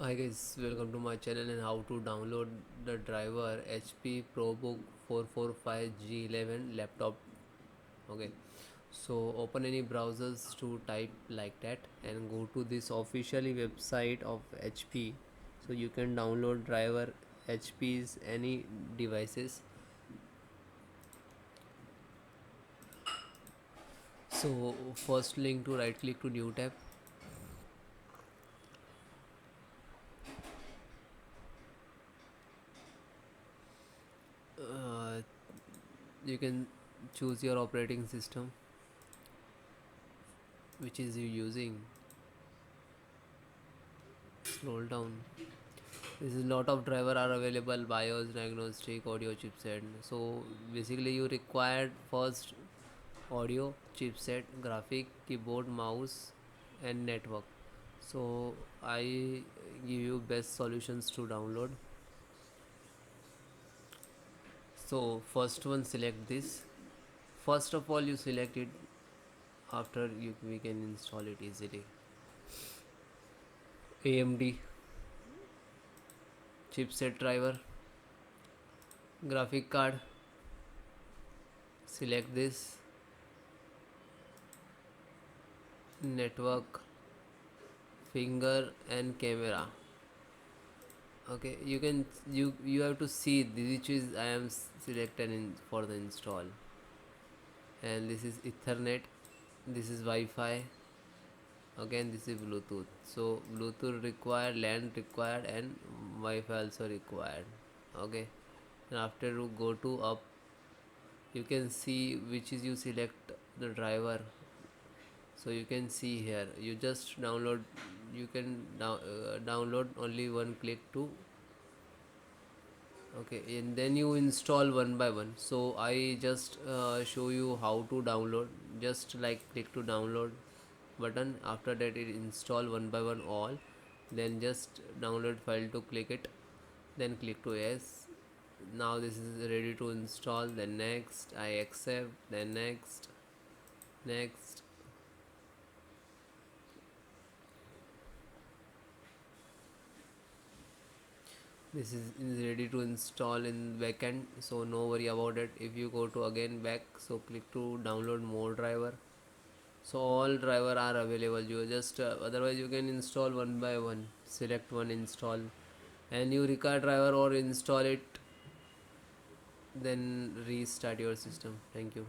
Hi guys, welcome to my channel and how to download the driver HP ProBook 445 G11 laptop. Okay, so open any browsers to type like that and go to this officially website of HP. So you can download driver HP's any devices. So first link to right click to new tab. Uh, you can choose your operating system which is you using. Scroll down. This is lot of driver are available: BIOS, diagnostic, audio chipset. So basically you required first audio chipset, graphic, keyboard, mouse and network. So I give you best solutions to download. So first one, select this. First of all you select it, after we can install it easily. AMD chipset driver, graphic card, select this, network, finger and camera. Okay, you have to see which is I am selected in for the install. And this is Ethernet, this is Wi-Fi, again this is Bluetooth. So Bluetooth required, LAN required and Wi-Fi also required. Okay, and after you go to up, you can see which is you select the driver. So you can see here, you just download, you can download only one click to. Okay, and then you install one by one. So I just show you how to download. Just like click to download button, after that it install one by one all, then just download file to click it, then click to yes. Now this is ready to install. Then next, I accept, then next, next. This is ready to install in backend, so no worry about it. If you go to again back, so click to download more driver. So all driver are available. You just otherwise you can install one by one, select one, install, and you require driver or install it, then restart your system. Thank you.